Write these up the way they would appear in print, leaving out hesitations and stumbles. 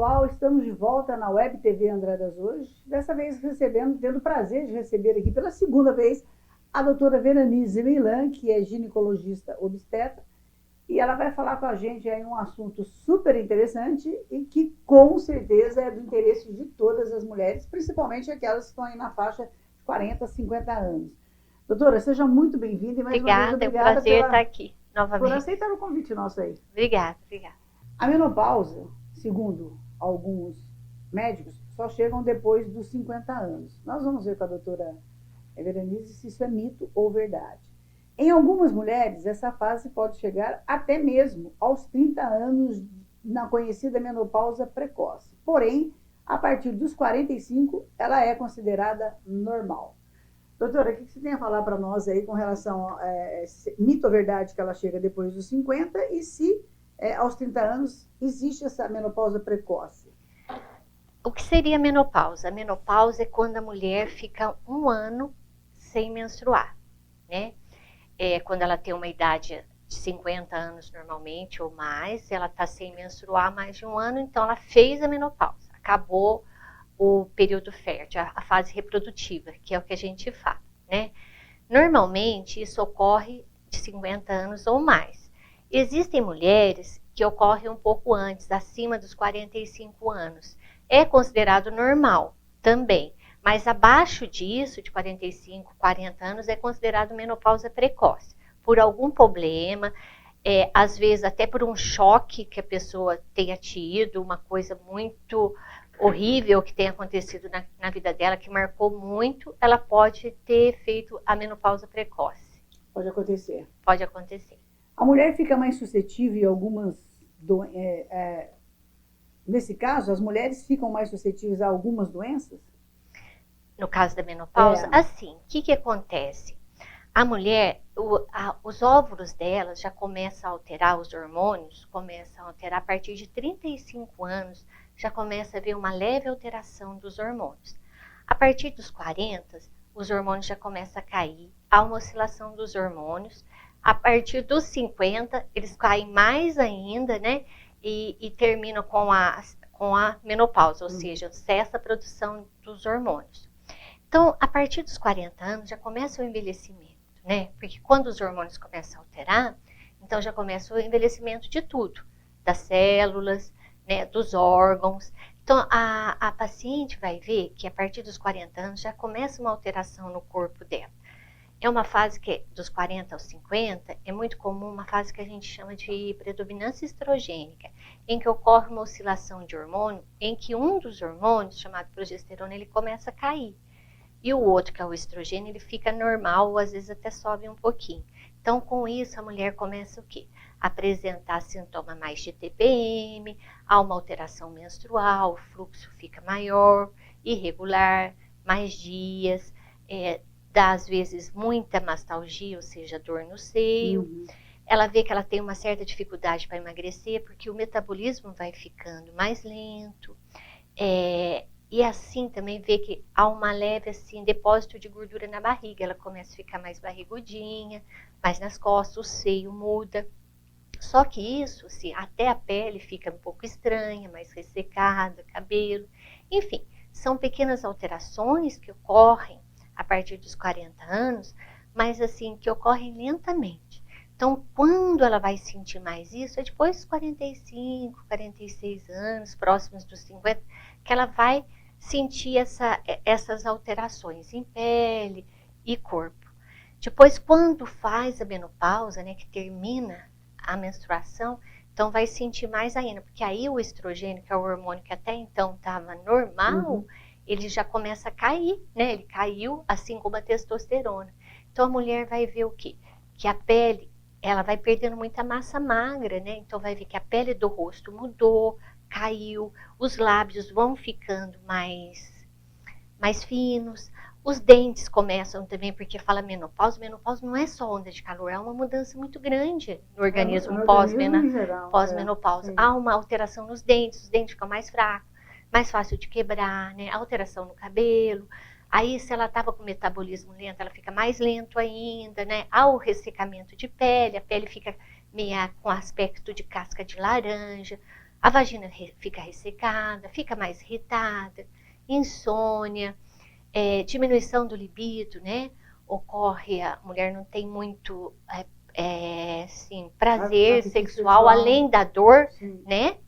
pessoal, estamos de volta na Web TV Andradas hoje, dessa vez tendo o prazer de receber aqui pela segunda vez a doutora Veranize Meilan, que é ginecologista obstetra, e ela vai falar com a gente aí um assunto super interessante e que com certeza é do interesse de todas as mulheres, principalmente aquelas que estão aí na faixa de 40, 50 anos. Doutora, seja muito bem-vinda e mais uma vez obrigada. É um prazer estar aqui novamente. Por aceitar o convite nosso aí. Obrigada. A menopausa, segundo alguns médicos, só chegam depois dos 50 anos. Nós vamos ver com a doutora Veranize se isso é mito ou verdade. Em algumas mulheres, essa fase pode chegar até mesmo aos 30 anos na conhecida menopausa precoce. Porém, a partir dos 45, ela é considerada normal. Doutora, o que você tem a falar para nós aí com relação a mito ou verdade que ela chega depois dos 50 e se aos 30 anos existe essa menopausa precoce? O que seria a menopausa? A menopausa é quando a mulher fica um ano sem menstruar, né? Quando ela tem uma idade de 50 anos normalmente ou mais, ela está sem menstruar mais de um ano, então ela fez a menopausa, acabou o período fértil, a fase reprodutiva, que é o que a gente fala, né? Normalmente isso ocorre de 50 anos ou mais. Existem mulheres que ocorrem um pouco antes, acima dos 45 anos. É considerado normal também, mas abaixo disso, de 45, 40 anos, é considerado menopausa precoce. Por algum problema, às vezes até por um choque que a pessoa tenha tido, uma coisa muito horrível que tenha acontecido na vida dela, que marcou muito, ela pode ter feito a menopausa precoce. Pode acontecer. Pode acontecer. A mulher fica mais suscetível em algumas nesse caso, as mulheres ficam mais suscetíveis a algumas doenças? No caso da menopausa? Assim, o que acontece? A mulher, os óvulos dela já começam a alterar, os hormônios começam a alterar a partir de 35 anos, já começa a haver uma leve alteração dos hormônios. A partir dos 40, os hormônios já começam a cair, há uma oscilação dos hormônios. A partir dos 50, eles caem mais ainda, né? E terminam com a menopausa, ou seja, cessa a produção dos hormônios. Então, a partir dos 40 anos, já começa o envelhecimento, né? Porque quando os hormônios começam a alterar, então já começa o envelhecimento de tudo, das células, né, dos órgãos. Então, a paciente vai ver que a partir dos 40 anos já começa uma alteração no corpo dela. É uma fase que, dos 40 aos 50, é muito comum uma fase que a gente chama de predominância estrogênica, em que ocorre uma oscilação de hormônio, em que um dos hormônios, chamado progesterona, ele começa a cair. E o outro, que é o estrogênio, ele fica normal, ou às vezes até sobe um pouquinho. Então, com isso, a mulher começa o quê? A apresentar sintoma mais de TPM, há uma alteração menstrual, o fluxo fica maior, irregular, mais dias, dá às vezes muita mastalgia, ou seja, dor no seio. Ela vê que ela tem uma certa dificuldade para emagrecer, porque o metabolismo vai ficando mais lento. E assim também vê que há uma leve assim, depósito de gordura na barriga. Ela começa a ficar mais barrigudinha, mais nas costas, o seio muda. Só que isso, assim, até a pele fica um pouco estranha, mais ressecada, cabelo. Enfim, são pequenas alterações que ocorrem a partir dos 40 anos, mas assim, que ocorrem lentamente. Então, quando ela vai sentir mais isso, é depois dos 45, 46 anos, próximos dos 50, que ela vai sentir essas alterações em pele e corpo. Depois, quando faz a menopausa, né, que termina a menstruação, então vai sentir mais ainda, porque aí o estrogênio, que é o hormônio que até então estava normal, ele já começa a cair, né? Ele caiu, assim como a testosterona. Então a mulher vai ver o quê? Que a pele, ela vai perdendo muita massa magra, né? Então vai ver que a pele do rosto mudou, caiu, os lábios vão ficando mais finos, os dentes começam também, porque fala menopausa não é só onda de calor, é uma mudança muito grande no organismo pós-menopausa. Há uma alteração nos dentes, os dentes ficam mais fracos, mais fácil de quebrar, né? Alteração no cabelo. Aí, se ela estava com metabolismo lento, ela fica mais lento ainda, né? Há o ressecamento de pele, a pele fica meio com aspecto de casca de laranja. a vagina fica ressecada, fica mais irritada, insônia, diminuição do libido, né? Ocorre, a mulher não tem muito assim, prazer sexual, além da dor, sim, né?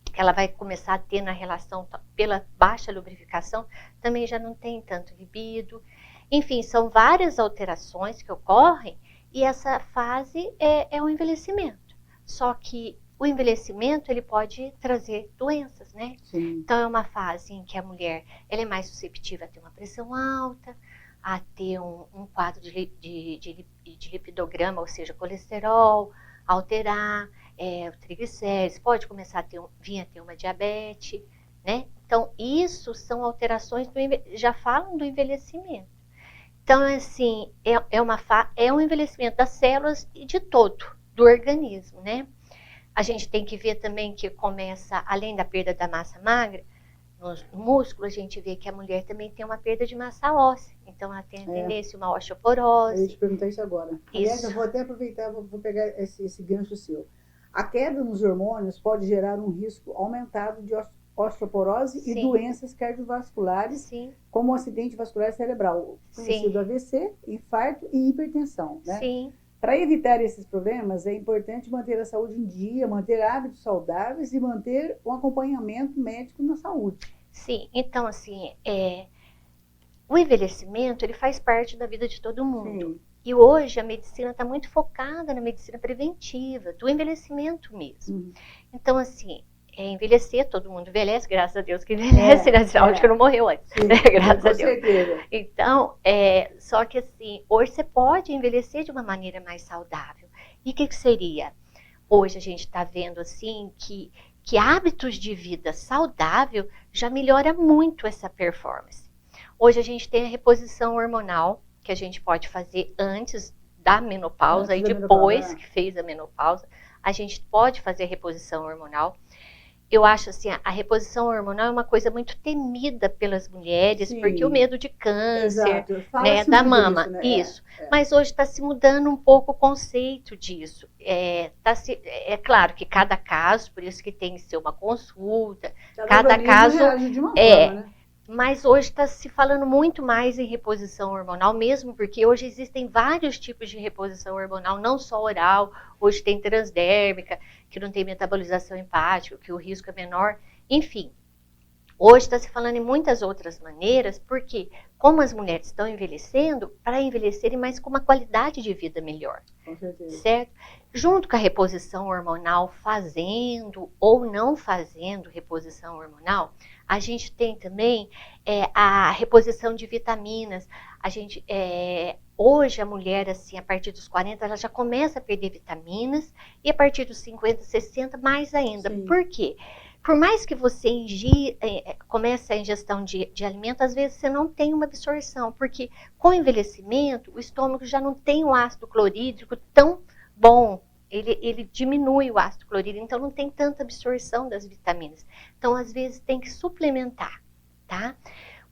Que ela vai começar a ter na relação pela baixa lubrificação, também já não tem tanto libido. Enfim, são várias alterações que ocorrem e essa fase é o envelhecimento. Só que o envelhecimento ele pode trazer doenças, né? Sim. Então é uma fase em que a mulher ela é mais susceptível a ter uma pressão alta, a ter um quadro de lipidograma, ou seja, colesterol, alterar, o triglicérides, pode começar a vir a ter uma diabetes, né? Então, isso são alterações, já falam do envelhecimento. Então, assim, é um envelhecimento das células e de todo, do organismo, né? A gente tem que ver também que começa, além da perda da massa magra, no músculo, a gente vê que a mulher também tem uma perda de massa óssea. Então, ela tem a tendência, uma osteoporose. Eu ia te perguntar isso agora. Aliás, eu vou até aproveitar, vou pegar esse gancho seu. A queda nos hormônios pode gerar um risco aumentado de osteoporose Sim. e doenças cardiovasculares, Sim. como o acidente vascular cerebral, conhecido Sim. AVC, infarto e hipertensão. Né? Sim. Para evitar esses problemas, é importante manter a saúde em dia, manter hábitos saudáveis e manter um acompanhamento médico na saúde. Sim, então assim, o envelhecimento ele faz parte da vida de todo mundo. Sim. E hoje a medicina está muito focada na medicina preventiva, do envelhecimento mesmo. Então assim, envelhecer, todo mundo envelhece, graças a Deus que envelhece, né? Acho que não morreu antes, sim, né? Graças a Deus. Certeza. Então, só que assim, hoje você pode envelhecer de uma maneira mais saudável. E o que seria? Hoje a gente está vendo assim que hábitos de vida saudável já melhora muito essa performance. Hoje a gente tem a reposição hormonal, que a gente pode fazer antes da menopausa e depois que fez a menopausa, a gente pode fazer reposição hormonal. Eu acho assim, a reposição hormonal é uma coisa muito temida pelas mulheres, Sim. porque o medo de câncer, né, da mama, isso. Né? Isso. Mas hoje está se mudando um pouco o conceito disso. É claro que cada caso, por isso que tem que ser uma consulta, cada caso reage de uma forma, né? Mas hoje está se falando muito mais em reposição hormonal, mesmo porque hoje existem vários tipos de reposição hormonal, não só oral, hoje tem transdérmica, que não tem metabolização hepática, que o risco é menor, enfim. Hoje está se falando em muitas outras maneiras, porque como as mulheres estão envelhecendo, para envelhecerem mais com uma qualidade de vida melhor. Com certeza. Certo? Junto com a reposição hormonal, fazendo ou não fazendo reposição hormonal, a gente tem também a reposição de vitaminas. A gente, hoje a mulher, assim, a partir dos 40, ela já começa a perder vitaminas, e a partir dos 50, 60, mais ainda. Sim. Por quê? Por mais que você comece a ingestão de alimento, às vezes você não tem uma absorção, porque com o envelhecimento, o estômago já não tem o ácido clorídrico tão bom, ele diminui o ácido clorídrico, então não tem tanta absorção das vitaminas. Então, às vezes, tem que suplementar, tá?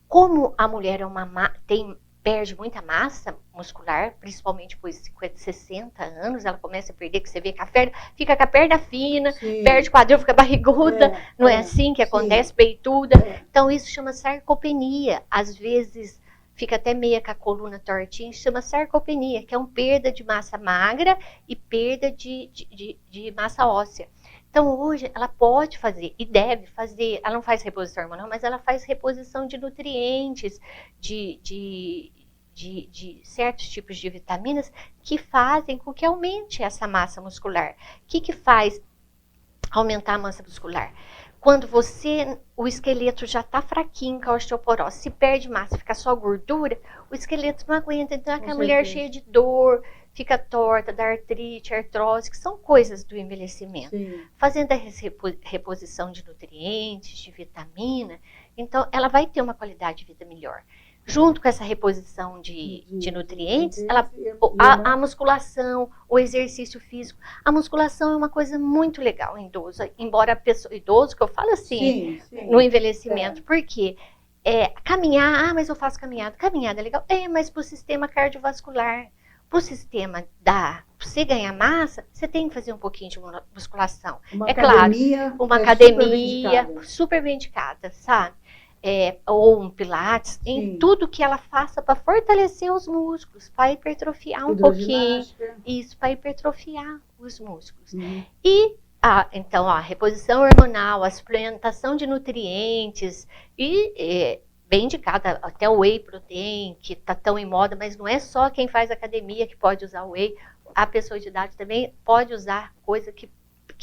Como a mulher perde muita massa muscular, principalmente depois de 50, 60 anos, ela começa a perder, que você vê que fica com a perna fina, Sim. perde o quadril, fica barriguda, não é assim que acontece, Sim. peituda. Então isso chama sarcopenia, às vezes fica até meia com a coluna tortinha, chama sarcopenia, que é uma perda de massa magra e perda de massa óssea. Então, hoje, ela pode fazer e deve fazer, ela não faz reposição hormonal, mas ela faz reposição de nutrientes, de certos tipos de vitaminas que fazem com que aumente essa massa muscular. O que faz aumentar a massa muscular? Quando o esqueleto já está fraquinho com a osteoporose, se perde massa, fica só gordura, o esqueleto não aguenta, então aquela mulher cheia de dor, fica torta, da artrite, artrose, que são coisas do envelhecimento. Sim. Fazendo a reposição de nutrientes, de vitamina, então ela vai ter uma qualidade de vida melhor. Junto com essa reposição de nutrientes, a musculação, o exercício físico. A musculação é uma coisa muito legal em idoso, embora a pessoa, idoso, que eu falo assim, sim. no envelhecimento, porque caminhar, mas eu faço caminhada. Caminhada é legal, mas para o sistema cardiovascular, para o sistema você ganhar massa, você tem que fazer um pouquinho de musculação. Uma academia, claro, uma academia super bem indicada, sabe? Ou um pilates, em tudo que ela faça para fortalecer os músculos, para hipertrofiar um pouquinho. Isso, para hipertrofiar os músculos. E, então, a reposição hormonal, a suplementação de nutrientes, e bem indicada, até o whey protein, que está tão em moda, mas não é só quem faz academia que pode usar o whey. A pessoa de idade também pode usar coisa que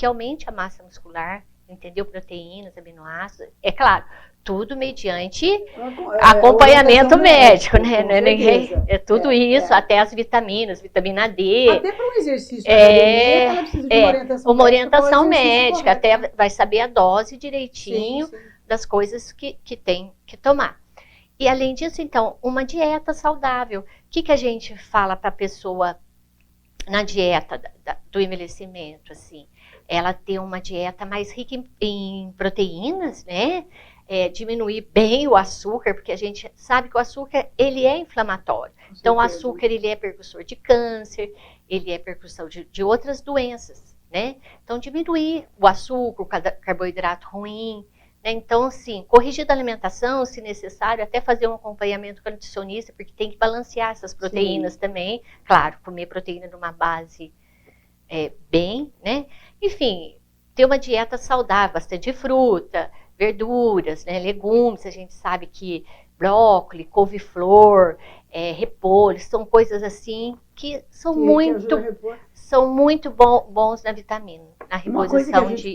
aumente a massa muscular, entendeu? Proteínas, aminoácidos, é claro, tudo mediante acompanhamento médico, né? É tudo isso, até as vitaminas, vitamina D. Até para um exercício ela precisa de uma orientação médica, até vai saber a dose direitinho das coisas que tem que tomar. E além disso, então, uma dieta saudável. O que a gente fala para a pessoa na dieta do envelhecimento, assim? Ela ter uma dieta mais rica em proteínas, né? Diminuir bem o açúcar, porque a gente sabe que o açúcar, ele é inflamatório. Então, o açúcar, ele é precursor de câncer, ele é precursor de outras doenças, né? Então, diminuir o açúcar, o carboidrato ruim, né? Então, assim, corrigir da alimentação, se necessário, até fazer um acompanhamento com a nutricionista, porque tem que balancear essas proteínas também. Claro, comer proteína numa base bem, né? Enfim, ter uma dieta saudável, bastante fruta, verduras, né? Legumes, a gente sabe que brócolis, couve-flor, repolho, são coisas assim que são muito bons na vitamina, na reposição de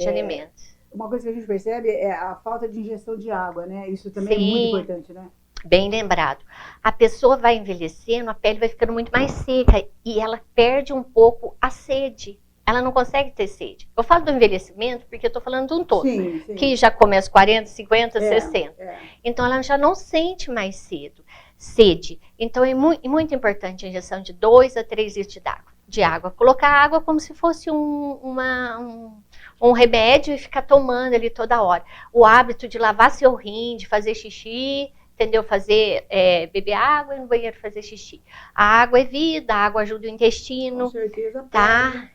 alimentos. Uma coisa que a gente percebe é a falta de ingestão de água, né? Isso também é muito importante, né? Bem lembrado. A pessoa vai envelhecendo, a pele vai ficando muito mais seca e ela perde um pouco a sede. Ela não consegue ter sede. Eu falo do envelhecimento porque eu estou falando de um todo, que já começa 40, 50, 60. Então, ela já não sente mais sede. Então, é muito importante a injeção de 2 a 3 litros de água. Colocar água como se fosse um remédio e ficar tomando ali toda hora. O hábito de lavar seu rim, de fazer xixi, entendeu? Beber água e no banheiro fazer xixi. A água é vida, a água ajuda o intestino. Com certeza, tá?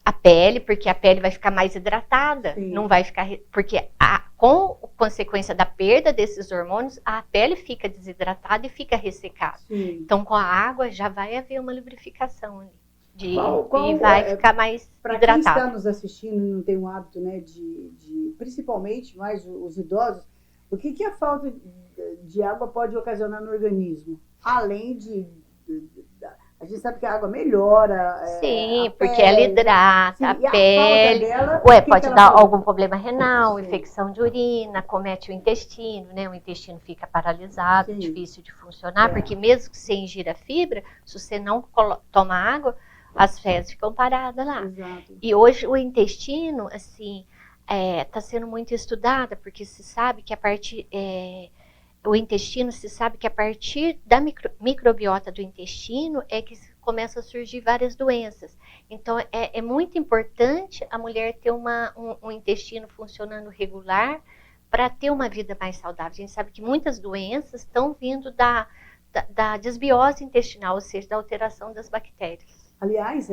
A pele, porque a pele vai ficar mais hidratada, não vai ficar... Porque com consequência da perda desses hormônios, a pele fica desidratada e fica ressecada. Então, com a água, já vai haver uma lubrificação ali. E vai ficar mais hidratada. Para quem está nos assistindo e não tem o hábito, né, principalmente mais os idosos, o que a falta de água pode ocasionar no organismo? Além a gente sabe que a água melhora. Sim, porque ela hidrata a pele. Dela, pode dar algum problema renal, infecção de urina, comete o intestino, né? O intestino fica paralisado, difícil de funcionar, porque mesmo que você ingira fibra, se você não toma água, as fezes ficam paradas lá. E hoje o intestino, assim, está sendo muito estudada, porque se sabe que o intestino, se sabe que a partir da microbiota do intestino é que começam a surgir várias doenças. Então, é muito importante a mulher ter um intestino funcionando regular para ter uma vida mais saudável. A gente sabe que muitas doenças estão vindo da desbiose intestinal, ou seja, da alteração das bactérias. Aliás,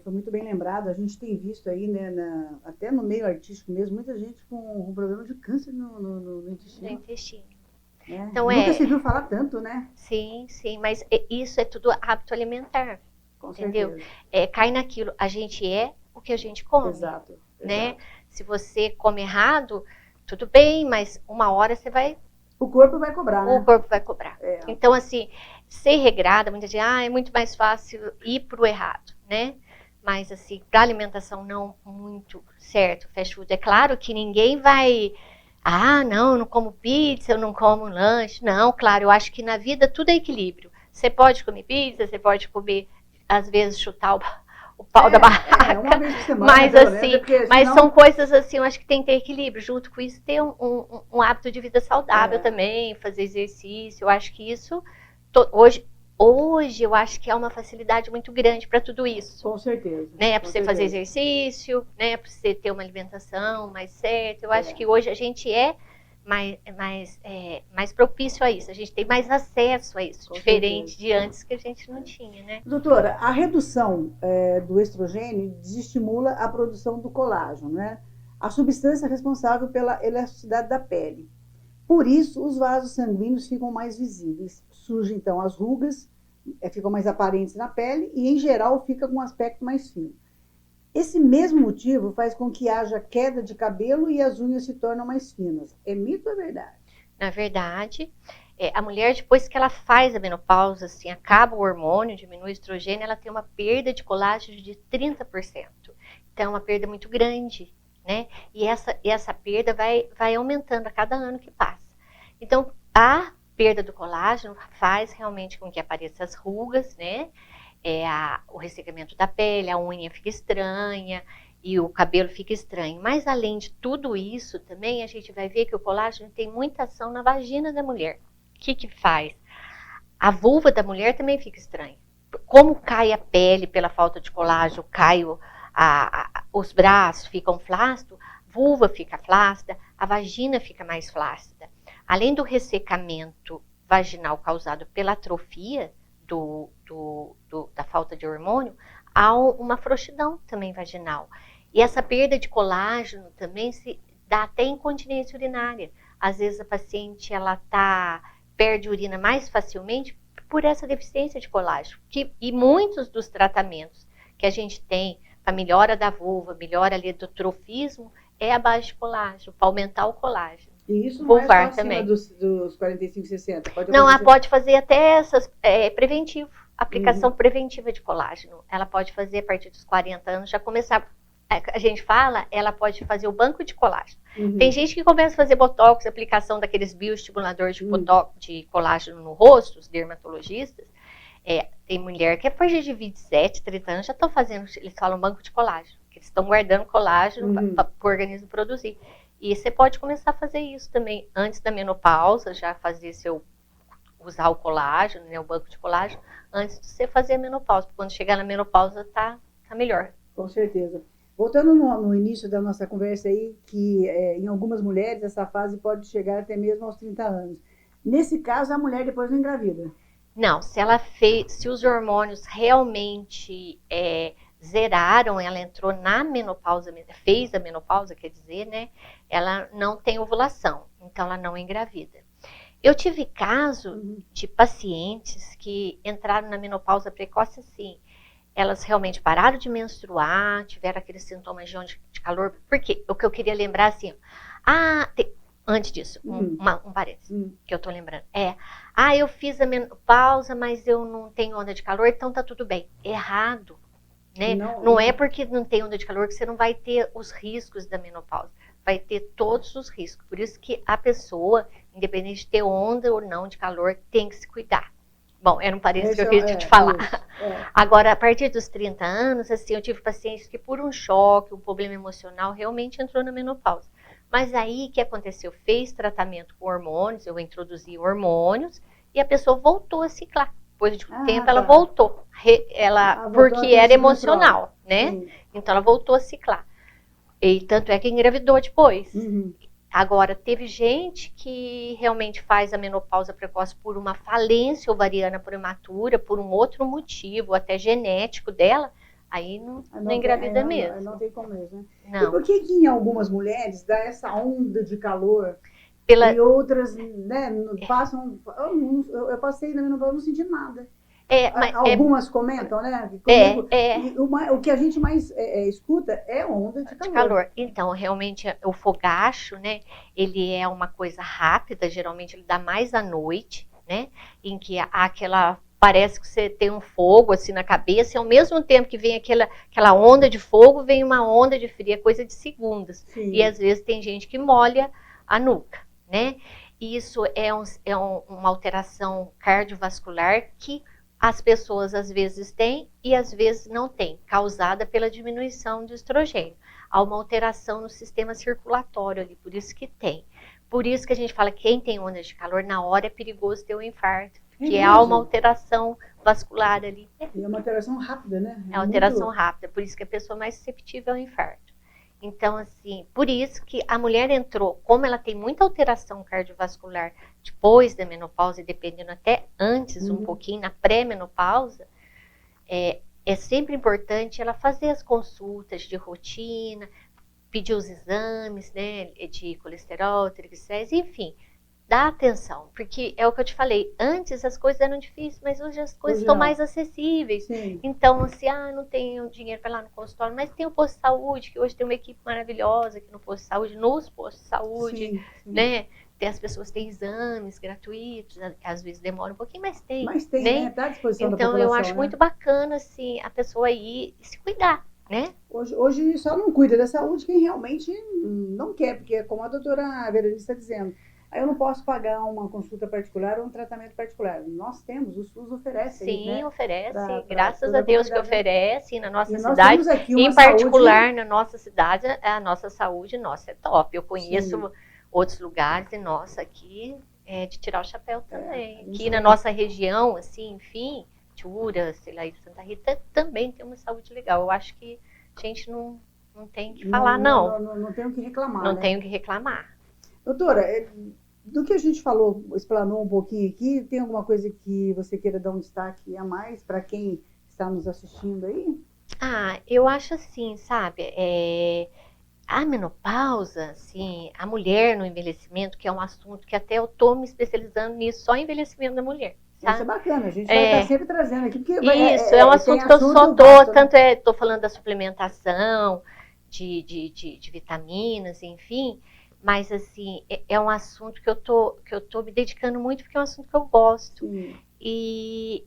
foi muito bem lembrado, a gente tem visto aí, né, até no meio artístico mesmo, muita gente com problema de câncer no intestino. No intestino. Então, nunca se viu falar tanto, né? Sim, mas isso é tudo hábito alimentar, entendeu? Cai naquilo, a gente é o que a gente come. Exato. Né? Se você come errado, tudo bem, mas uma hora você vai... O corpo vai cobrar, né? O corpo vai cobrar. Então, assim, ser regrada, muita gente é muito mais fácil ir pro errado, né? Mas, assim, para alimentação não muito certo, fast food, é claro que ninguém vai... não, eu não como pizza, eu não como lanche. Não, claro, eu acho que na vida tudo é equilíbrio. Você pode comer pizza, você pode comer, às vezes, chutar o pau da barraca. Uma vez por semana, mas assim, mas são coisas assim, eu acho que tem que ter equilíbrio. Junto com isso, ter um hábito de vida saudável também, fazer exercício. Eu acho que isso, hoje eu acho que é uma facilidade muito grande para tudo isso. Com certeza. Né? Para você fazer exercício, né? Para você ter uma alimentação mais certa. Eu acho que hoje a gente é mais propício a isso. A gente tem mais acesso a isso, Com diferente certeza. de antes que a gente não tinha, né? Doutora, a redução do estrogênio desestimula a produção do colágeno, né? A substância responsável pela elasticidade da pele. Por isso, os vasos sanguíneos ficam mais visíveis. Surgem, então, as rugas, ficam mais aparentes na pele e, em geral, fica com um aspecto mais fino. Esse mesmo motivo faz com que haja queda de cabelo e as unhas se tornam mais finas. É mito ou é verdade? Na verdade, a mulher, depois que ela faz a menopausa, assim, acaba o hormônio, diminui o estrogênio, ela tem uma perda de colágeno de 30%. Então, é uma perda muito grande, né? E essa perda vai aumentando a cada ano que passa. Então, a perda do colágeno faz realmente com que apareçam as rugas, né? O ressecamento da pele, a unha fica estranha e o cabelo fica estranho. Mas além de tudo isso, também a gente vai ver que o colágeno tem muita ação na vagina da mulher. O que faz? A vulva da mulher também fica estranha. Como cai a pele pela falta de colágeno, os braços ficam flácidos, a vulva fica flácida, a vagina fica mais flácida. Além do ressecamento vaginal causado pela atrofia da falta de hormônio, há uma frouxidão também vaginal. E essa perda de colágeno também se dá até incontinência urinária. Às vezes a paciente perde urina mais facilmente por essa deficiência de colágeno. E muitos dos tratamentos que a gente tem para melhora da vulva, melhora ali do trofismo, é a base de colágeno, para aumentar o colágeno. E isso não é só acima dos 45, 60? Ela pode fazer até preventivo, aplicação preventiva de colágeno. Ela pode fazer a partir dos 40 anos, já começar. A gente fala, ela pode fazer o banco de colágeno. Tem gente que começa a fazer botox, aplicação daqueles bioestimuladores de colágeno no rosto, os dermatologistas. Tem mulher que a partir de 27, 30 anos já estão fazendo, eles falam banco de colágeno, que eles estão guardando colágeno para o organismo produzir. E você pode começar a fazer isso também antes da menopausa, já fazer usar o colágeno, né, o banco de colágeno, antes de você fazer a menopausa. Porque quando chegar na menopausa, tá melhor. Com certeza. Voltando no início da nossa conversa aí, que em algumas mulheres essa fase pode chegar até mesmo aos 30 anos. Nesse caso, a mulher depois não engravida. Não, se os hormônios realmente zeraram, ela entrou na menopausa, fez a menopausa, quer dizer, né? Ela não tem ovulação, então ela não engravida. Eu tive caso de pacientes que entraram na menopausa precoce assim. Elas realmente pararam de menstruar, tiveram aqueles sintomas de calor. Porque o que eu queria lembrar assim, antes disso, um parênteses que eu tô lembrando. Eu fiz a menopausa, mas eu não tenho onda de calor, então tá tudo bem. Errado. Né? Não é porque não tem onda de calor que você não vai ter os riscos da menopausa. Vai ter todos os riscos. Por isso que a pessoa, independente de ter onda ou não de calor, tem que se cuidar. Bom, era um parênteses que eu queria te falar. Agora, a partir dos 30 anos, assim, eu tive pacientes que por um choque, um problema emocional, realmente entrou na menopausa. Mas aí, o que aconteceu? Fez tratamento com hormônios, eu introduzi hormônios, e a pessoa voltou a ciclar. Depois de um tempo, ela voltou. Porque era emocional, né? Sim. Então, ela voltou a ciclar. E tanto é que engravidou depois. Agora, teve gente que realmente faz a menopausa precoce por uma falência ovariana prematura, por um outro motivo, até genético dela, aí não engravida mesmo. Não tem como mesmo, né? Não. E por que em algumas mulheres dá essa onda de calor e outras, né, passam... Eu passei na menopausa, não senti nada. Algumas comentam, né? O que a gente mais escuta é onda de calor. Então, realmente, o fogacho, né? Ele é uma coisa rápida, geralmente ele dá mais à noite, né? Em que há parece que você tem um fogo assim na cabeça, e ao mesmo tempo que vem aquela onda de fogo, vem uma onda de frio, é coisa de segundos. Sim. E às vezes tem gente que molha a nuca, né? E isso é uma alteração cardiovascular que as pessoas às vezes têm e às vezes não têm, causada pela diminuição de estrogênio. Há uma alteração no sistema circulatório ali, por isso que tem. Por isso que a gente fala que quem tem onda de calor, na hora é perigoso ter um infarto, porque há uma alteração vascular ali. E é uma alteração rápida, né? É uma alteração rápida, por isso que a pessoa é mais susceptível ao infarto. Então, assim, por isso que a mulher entrou, como ela tem muita alteração cardiovascular depois da menopausa, e dependendo até antes um pouquinho, na pré-menopausa, é sempre importante ela fazer as consultas de rotina, pedir os exames, né, de colesterol, triglicéridos, enfim, dá atenção, porque é o que eu te falei, antes as coisas eram difíceis, mas hoje as coisas estão mais acessíveis. Sim. Então, assim, não tenho dinheiro para ir lá no consultório, mas tem o posto de saúde, que hoje tem uma equipe maravilhosa aqui no posto de saúde, nos postos de saúde, Sim. né? As pessoas têm exames gratuitos, às vezes demora um pouquinho, mas tem. Mas tem, né? Tá à disposição da população. Então, eu acho muito bacana, assim, a pessoa ir e se cuidar, né? Hoje só não cuida da saúde quem realmente não quer, porque como a doutora Veronice está dizendo, eu não posso pagar uma consulta particular ou um tratamento particular. Nós temos, o SUS oferece. Sim, né? oferece. Graças a Deus que oferece. Na nossa nós cidade, temos aqui uma em particular, saúde... na nossa cidade, a nossa saúde, nossa, é top. Eu conheço outros lugares e nossa, aqui é de tirar o chapéu também. Aqui na nossa região, assim, enfim, Tura, sei lá, Santa Rita, também tem uma saúde legal. Eu acho que a gente não tem que falar, não. Não tem o que reclamar, Não tem o que reclamar. Doutora, do que a gente falou, explanou um pouquinho aqui, tem alguma coisa que você queira dar um destaque a mais para quem está nos assistindo aí? Eu acho assim, sabe, a menopausa, assim, a mulher no envelhecimento, que é um assunto que até eu estou me especializando nisso, só envelhecimento da mulher. Sabe? Isso é bacana, a gente vai estar sempre trazendo aqui. Porque isso, é um assunto que eu só dou, tanto estou falando da suplementação, de vitaminas, enfim, mas assim, é um assunto que eu tô me dedicando muito, porque é um assunto que eu gosto. E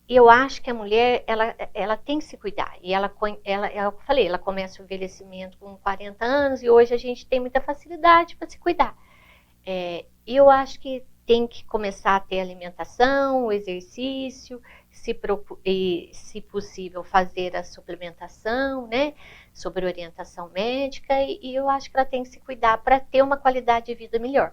eu acho que a mulher, ela tem que se cuidar. E eu falei, ela começa o envelhecimento com 40 anos, e hoje a gente tem muita facilidade para se cuidar. E eu acho que tem que começar a ter alimentação, o exercício, se possível fazer a suplementação, né, sobre orientação médica, e eu acho que ela tem que se cuidar para ter uma qualidade de vida melhor.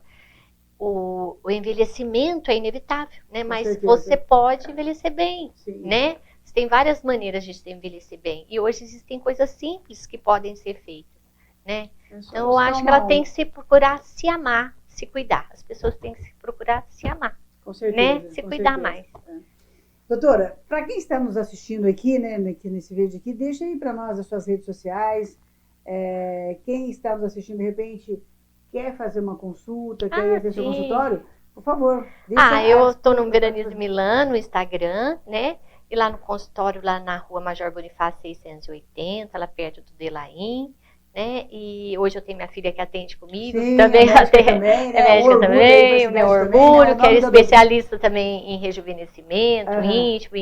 O envelhecimento é inevitável, né, mas você pode envelhecer bem, né? Você tem várias maneiras de se envelhecer bem, e hoje existem coisas simples que podem ser feitas, né? Então eu acho que ela tem que se procurar se amar, se cuidar. As pessoas têm que se procurar se amar, com certeza, né? Se cuidar mais. Doutora, para quem está nos assistindo aqui, né, nesse vídeo aqui, deixa aí para nós as suas redes sociais. Quem está nos assistindo, de repente, quer fazer uma consulta, quer ver seu consultório, por favor. Eu estou no Veronice Milan, no Instagram, né? E lá no consultório, lá na Rua Major Bonifácio 680, lá perto do Delaim. Né? E hoje eu tenho minha filha que atende comigo, também médica também, o meu orgulho, que é especialista também em rejuvenescimento íntimo,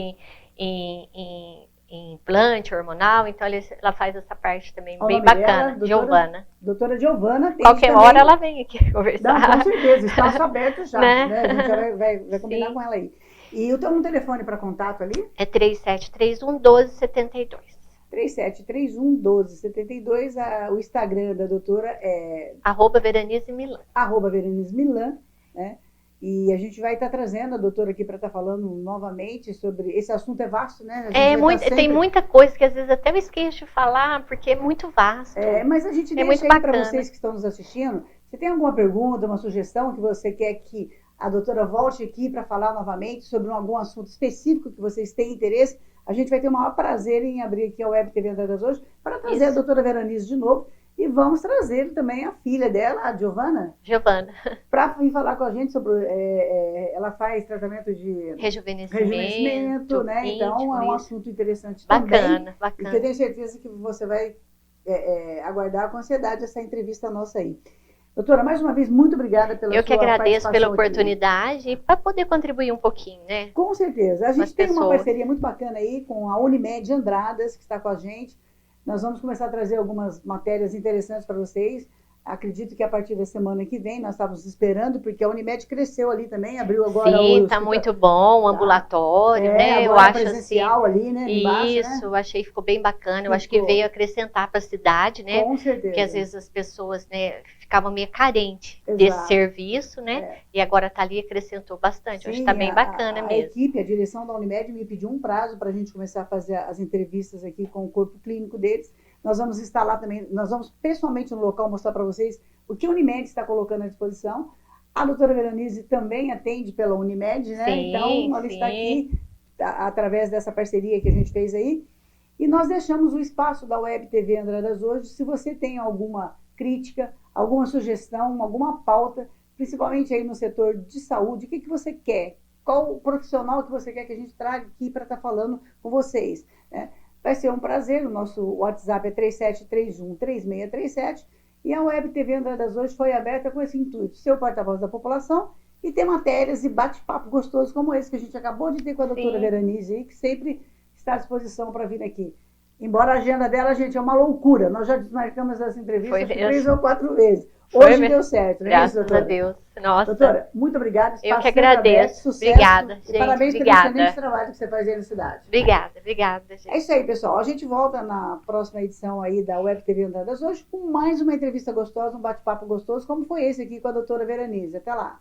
em implante hormonal, então ela faz essa parte também bem bacana. Giovana. Doutora Giovana. Qualquer hora ela vem aqui conversar. Não, com certeza, espaço aberto já, né? A gente já vai combinar com ela aí. E eu tenho um telefone para contato ali? É 3731-1272. 3731-1272, o Instagram da doutora é... Veronice Milan. Veronice Milan, né? E a gente vai estar trazendo a doutora aqui para estar falando novamente sobre... Esse assunto é vasto, né? Tem muita coisa que às vezes até eu esqueço de falar, porque é muito vasto. Mas a gente deixa aí para vocês que estão nos assistindo. Você tem alguma pergunta, uma sugestão que você quer que a doutora volte aqui para falar novamente sobre algum assunto específico que vocês têm interesse? A gente vai ter o maior prazer em abrir aqui a Web TV Andradas hoje para trazer a doutora Veronice de novo. E vamos trazer também a filha dela, a Giovana. Para vir falar com a gente sobre... ela faz tratamento de rejuvenescimento, né? Então é um assunto interessante também. Bacana. E eu tenho certeza que você vai aguardar com ansiedade essa entrevista nossa aí. Doutora, mais uma vez, muito obrigada pela sua participação. Eu que agradeço pela oportunidade e para poder contribuir um pouquinho, né? Com certeza. A gente tem uma parceria muito bacana aí com a Unimed Andradas, que está com a gente. Nós vamos começar a trazer algumas matérias interessantes para vocês. Acredito que a partir da semana que vem, nós estávamos esperando, porque a Unimed cresceu ali também, abriu agora Sim, está muito bom, o ambulatório, né? Eu acho presencial assim, ali, né? Embaixo, isso, né? Eu achei que ficou bem bacana. Eu acho que veio acrescentar para a cidade, né? Com certeza. Porque às vezes as pessoas, né, ficavam meio carentes desse serviço, né? E agora está ali, acrescentou bastante. Sim, eu acho que está bem bacana mesmo. A equipe, a direção da Unimed me pediu um prazo para a gente começar a fazer as entrevistas aqui com o corpo clínico deles. Nós vamos estar lá também, nós vamos pessoalmente no local mostrar para vocês o que a Unimed está colocando à disposição. A doutora Veranize também atende pela Unimed, né? Sim, então, ela está aqui através dessa parceria que a gente fez aí. E nós deixamos o espaço da Web TV Andradas hoje. Se você tem alguma crítica, alguma sugestão, alguma pauta, principalmente aí no setor de saúde, o que você quer? Qual o profissional que você quer que a gente traga aqui para estar falando com vocês? Né? Vai ser um prazer. O nosso WhatsApp é 3731-3637. E a Web TV Andradas hoje foi aberta com esse intuito, ser o porta-voz da população e ter matérias e bate-papo gostoso como esse que a gente acabou de ter com a doutora Veranize, que sempre está à disposição para vir aqui. Embora a agenda dela, gente, é uma loucura. Nós já desmarcamos essa entrevista 3 ou 4 vezes. Hoje deu certo, né? Graças a Deus. Nossa. Doutora, muito obrigada. Eu que agradeço. Sucesso, obrigada, gente. E parabéns pelo excelente trabalho que você faz aí na cidade. Obrigada, gente. É isso aí, pessoal. A gente volta na próxima edição aí da Web TV Andradas hoje com mais uma entrevista gostosa, um bate-papo gostoso, como foi esse aqui com a doutora Veranize. Até lá.